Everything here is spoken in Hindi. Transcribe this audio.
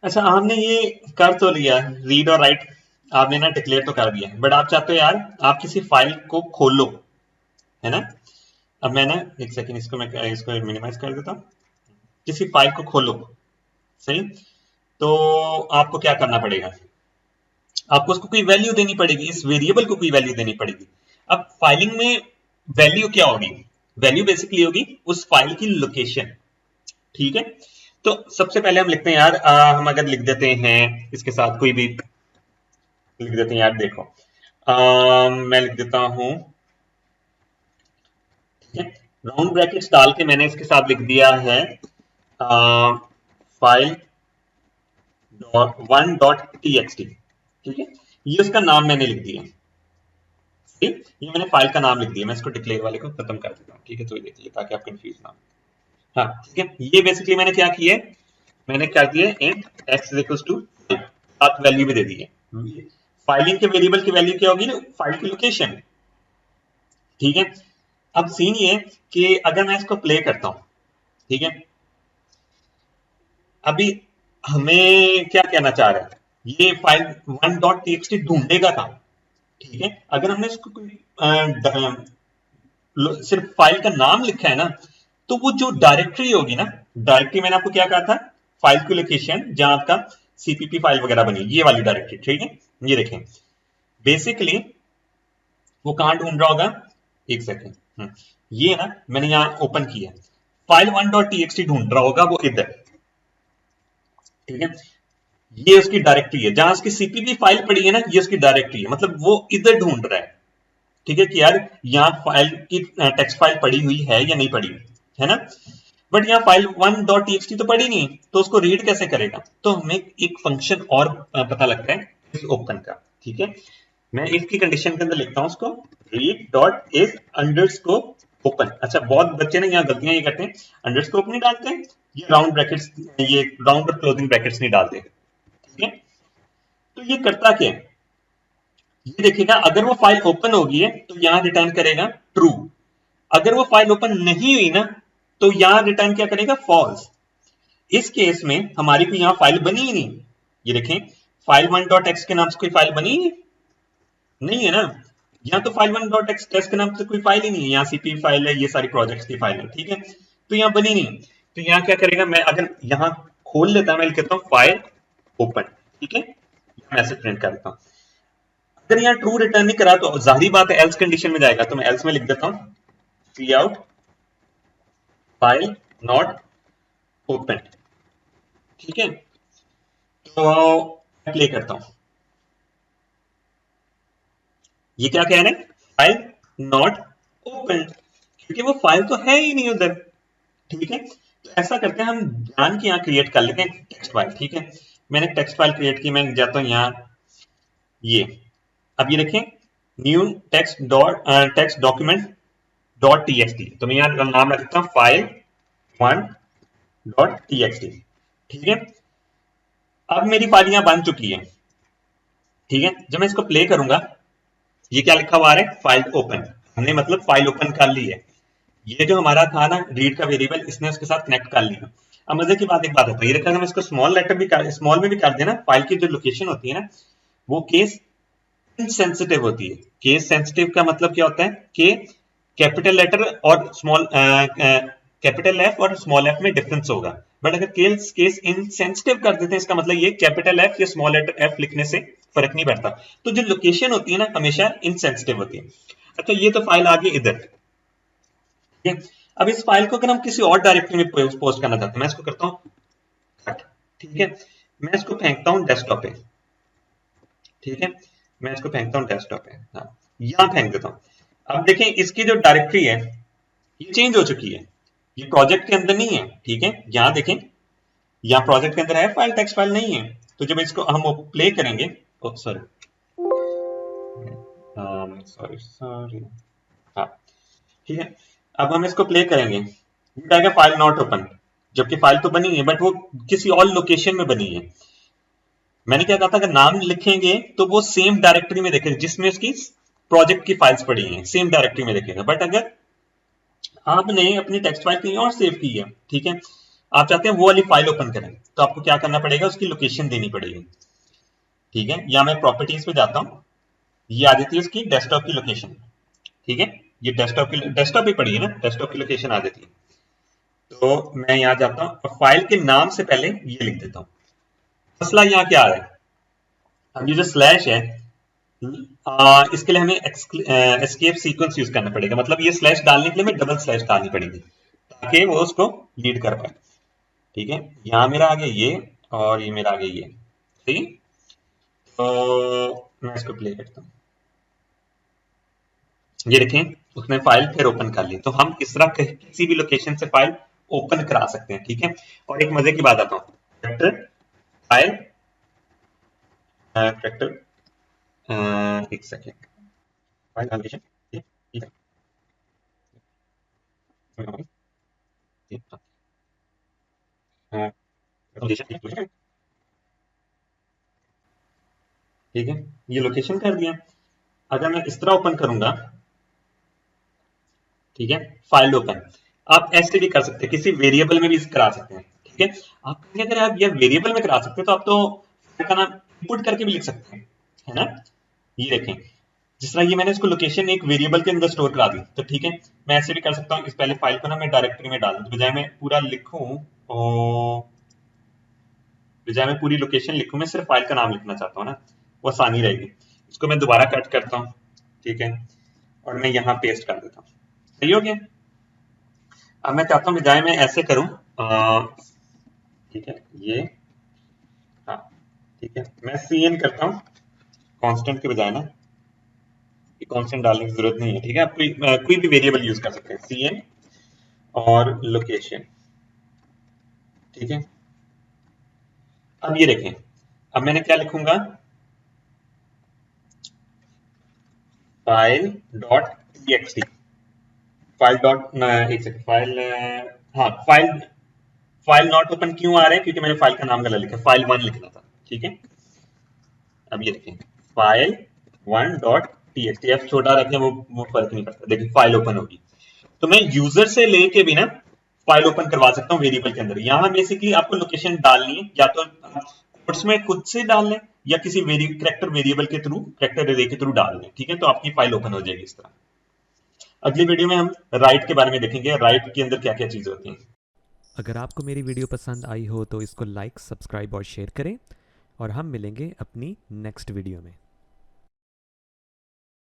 अच्छा, आपने ये कर तो लिया रीड और राइट, आपने ना डिक्लेयर तो कर दिया, बट आप चाहते हो यार आप किसी फाइल को खोलो, है ना। अब मैं ना एक सेकंड इसको मिनिमाइज कर देता हूँ। किसी फाइल को खोलो, सही। तो आपको क्या करना पड़ेगा, आपको उसको कोई वैल्यू देनी पड़ेगी, इस वेरिएबल को कोई वैल्यू देनी पड़ेगी। अब फाइलिंग में वैल्यू क्या होगी, वैल्यू बेसिकली होगी उस फाइल की लोकेशन, ठीक है। तो सबसे पहले हम लिखते हैं यार, हम अगर लिख देते हैं इसके साथ कोई भी लिख देते हैं यार, देखो मैं लिख देता हूं, ठीक है। राउंड ब्रैकेट्स डाल के मैंने इसके साथ लिख दिया है file one dot T X T, ठीक है। ये उसका नाम मैंने लिख दिया, ठीक। ये मैंने फाइल का नाम लिख दिया, मैं इसको डिक्लेयर वाले को खत्म कर देता हूँ, ठीक है। तो ये देखिए ताकि आप कंफ्यूज ना हो। हाँ ठीक है, ये बेसिकली मैंने क्या किया है, मैंने क्या दिया इंट एक्स इक्वल्स टू, साथ वैल्यू भी दे दी है। फाइलिंग के वेरिएबल की वैल्यू क्या होगी ना, फाइल की लोकेशन, ठीक है। अब सीन ये कि अगर मैं इसको प्ले करता हूं, ठीक है, अभी हमें क्या कहना चाह रहा है, ये file one dot T X T ढूंढेगा कहां, ठीक है। अगर हमने इसको कोई सिर्फ फाइल का नाम लिखा है ना, तो वो जो डायरेक्टरी होगी ना, डायरेक्टरी मैंने आपको क्या कहा था, फाइल की लोकेशन जहां आपका सीपीपी फाइल वगैरह बनी, ये वाली डायरेक्टरी, ठीक है। ये देखें बेसिकली वो कहां ढूंढ रहा होगा, एक सेकेंड, ये ना मैंने यहां ओपन किया, file one dot T X T ढूंढ रहा होगा वो इधर, ठीक है। ये उसकी डायरेक्टरी है, जहां उसकी सीपीपी फाइल पड़ी है ना, ये उसकी डायरेक्टरी है, मतलब वो इधर ढूंढ रहा है, ठीक है, कि यार यहाँ फाइल की टेक्स्ट फाइल पड़ी हुई है या नहीं पड़ी, है ना। बट यहाँ फाइल वन डॉट टी तो पड़ी नहीं, तो उसको रीड कैसे करेगा, तो हमें एक फंक्शन और पता लगता है इस ओपन का, ठीक है। मैं इसकी कंडीशन के अंदर लिखता हूं उसको, read dot is underscore open. अच्छा, बहुत बच्चे ना यहाँ गलतियां ये करते हैं, अंडरस्कोप नहीं डालते हैं, ये राउंड ब्रैकेट्स, ये राउंड और क्लोजिंग ब्रैकेट्स नहीं डालते, ठीक है। तो ये करता क्या है, ये देखिएगा अगर वो फाइल ओपन होगी है तो यहां रिटर्न करेगा ट्रू, अगर वो फाइल ओपन नहीं हुई ना तो यहां रिटर्न क्या करेगा, फॉल्स। इस केस में हमारी कोई यहां फाइल बनी ही नहीं, ये देखें फाइल वन डॉट एक्स के नाम से कोई फाइल बनी ही नहीं है ना, यहाँ तो फाइल वन डॉट एक्स टेस्ट के नाम से कोई फाइल ही नहीं है, यहाँ सीपी फाइल है, ये सारी प्रोजेक्ट्स की फाइल है, ठीक है। तो यहाँ बनी नहीं, तो यहाँ क्या करेगा, मैं अगर यहाँ खोल लेता, मैं लिखता हूँ फाइल ओपन, ठीक है, मैसेज प्रिंट कर देता हूँ। अगर यहाँ ट्रू रिटर्न नहीं करा तो जाहिर बात है एल्स कंडीशन में जाएगा, तो मैं एल्स में लिख देता हूँ सी आउट फाइल नॉट ओपन, ठीक है। तो प्ले करता हूं, ये क्या कह रहे हैं, फाइल नॉट ओपन, क्योंकि वो फाइल तो है ही नहीं उधर, ठीक है। तो ऐसा करके हम जान के यहाँ क्रिएट कर लेते हैं टेक्स्ट फाइल, ठीक है। मैंने टेक्स्ट फाइल क्रिएट की, मैं जाता हूँ यहाँ, ये अब ये देखें new text document dot T X T, तो मैं यहाँ नाम रख देता हूँ file one dot T X T, ठीक है। अब मेरी फाइल यहाँ बन चुकी है, ठीक है। जब मैं इसको प्ले करूंगा, ये क्या लिखा हुआ है, फाइल ओपन, हमने मतलब फाइल ओपन कर ली है। ये जो हमारा था ना रीड का वेरिएबल, इसने उसके साथ कनेक्ट कर लिया। अब मजे की बात एक बात होता है, ये देखा हम इसको स्मॉल लेटर भी कर, स्मॉल में भी कर देना, फाइल की जो लोकेशन होती है ना वो केस सेंसिटिव होती है। केस सेंसिटिव का मतलब क्या होता है कि कैपिटल लेटर और स्मॉल कैपिटल एफ और स्मॉल एफ में डिफरेंस होगा, बट अगर केस केस इनसेंसिटिव कर देते हैं, इसका मतलब ये कैपिटल एफ या स्मॉल लेटर एफ लिखने से फर्क नहीं पड़ता। तो जो लोकेशन होती है ना हमेशा इनसेंसिटिव होती है। अच्छा, ये तो फाइल आ गई इधर, ठीक है। अब इस फाइल को अगर हम किसी और डायरेक्टरी में पोस्ट करना चाहते हैं, मैं इसको करता हूँ कट, ठीक है। मैं इसको फेंकता हूँ डेस्कटॉप पे, ठीक है। मैं इसको फेंकता हूँ डेस्कटॉप पे, हाँ यहां फेंक देता हूँ। अब देखें इसकी जो डायरेक्टरी है ये चेंज हो चुकी है, ये प्रोजेक्ट के अंदर नहीं है, ठीक है। यहां देखें, यहाँ प्रोजेक्ट के अंदर है फाइल, टेक्स्ट फाइल नहीं है। तो जब इसको हम प्ले करेंगे, सॉरी सॉरी सॉरी, हाँ ठीक है। अब हम इसको प्ले करेंगे, ये कहेगा फाइल नॉट ओपन, जबकि फाइल तो बनी है बट वो किसी और लोकेशन में बनी है। मैंने क्या कहा था, अगर नाम लिखेंगे तो वो सेम डायरेक्टरी में देखेगा जिसमें उसकी प्रोजेक्ट की फाइल्स पड़ी हैं, सेम डायरेक्टरी में देखेगा। बट अगर आपने अपनी टेक्स्ट फाइल कहीं और सेव की है, ठीक है, आप चाहते हैं वो वाली फाइल ओपन करें, तो आपको क्या करना पड़ेगा, उसकी लोकेशन देनी पड़ेगी। ठीक है, या मैं प्रॉपर्टीज पे जाता हूँ, ये आ जाती है उसकी डेस्कटॉप की लोकेशन। ठीक है, ये डेस्कटॉप ही पड़ी है ना, डेस्कटॉप की लोकेशन आ जाती है। तो मैं यहाँ जाता हूँ और फाइल के नाम से पहले ये लिख देता हूँ। मसला यहाँ क्या आ रहा है, अब ये जो स्लैश है, इसके लिए हमें एस्केप सीक्वेंस यूज करना पड़ेगा, मतलब ये स्लैश डालने के लिए हमें डबल स्लैश डालनी पड़ेगी ताकि वो उसको लीड कर पाए। ठीक है, यहाँ मेरा आ गया ये, और ये मेरा आ गया ये। ठीक है, तो मैं इसको प्ले करता हूँ। ये देखें, उसने फाइल फिर ओपन कर ली। तो हम इस तरह किसी भी लोकेशन से फाइल ओपन करा सकते हैं। ठीक है, और एक मजे की बात आता हूँ, कैरेक्टर फाइल, कैरेक्टर, एक सेकेंड, फाइल लोकेशन, ठीक है, ये लोकेशन कर दिया। अगर मैं इस तरह ओपन करूंगा, ठीक है, फाइल ओपन, आप ऐसे भी कर सकते हैं, किसी वेरिएबल में भी करा सकते हैं। ठीक है, आप अगर आप ये वेरिएबल में करा सकते हैं तो आप तो फाइल का नाम इनपुट करके भी लिख सकते हैं, है ना। ये देखें, जिस तरह ये मैंने इसको लोकेशन एक वेरिएबल के अंदर स्टोर करा दी, तो ठीक है, मैं ऐसे भी कर सकता हूँ। इस पहले फाइल को ना मैं डायरेक्टरी में डाल दूं, तो बजाय मैं पूरा लिखूं, बजाय मैं पूरी लोकेशन लिखूं, मैं सिर्फ फाइल का नाम लिखना चाहता हूँ ना, वो आसानी रहेगी। इसको मैं दोबारा कट करता हूँ, ठीक है, और मैं यहाँ पेस्ट कर देता हूँ। सही हो गया। अब मैं चाहता हूँ बजाय मैं ऐसे करूं, ठीक है, ये, हाँ, ठीक है, मैं CN करता हूँ कांस्टेंट के बजाय ना, ये कांस्टेंट डालने की जरूरत नहीं है। ठीक है, आप कोई भी वेरिएबल यूज कर सकते हैं, CN और लोकेशन। ठीक है, अब ये देखें, अब मैंने क्या लिखूंगा, file dot txt, file dot, एक सेकंड, फाइल, हाँ, फाइल, फाइल नॉट ओपन क्यों आ रहा है, क्योंकि मैंने फाइल का नाम गलत लिखा, फाइल 1 लिखना था। ठीक है, अब ये देखें, फाइल 1 डॉट txt, अब छोटा रखें वो फर्क नहीं पड़ता, देखिए फाइल ओपन होगी। तो मैं यूजर से लेके भी ना फाइल ओपन करवा सकता हूँ वेरिएबल के अंदर। यहाँ बेसिकली आपको लोकेशन डालनी है, या तो कोड्स में खुद से डाल लें, या किसी करेक्टर वेरिएबल के थ्रू, करेक्टर एरे के थ्रू डाल लें। ठीक है, तो आपकी फाइल ओपन हो जाएगी इस तरह। अगली वीडियो में हम राइट के बारे में देखेंगे, राइट के अंदर क्या क्या चीजें होती हैं। अगर आपको मेरी वीडियो पसंद आई हो तो इसको लाइक, सब्सक्राइब और शेयर करें, और हम मिलेंगे अपनी नेक्स्ट वीडियो में।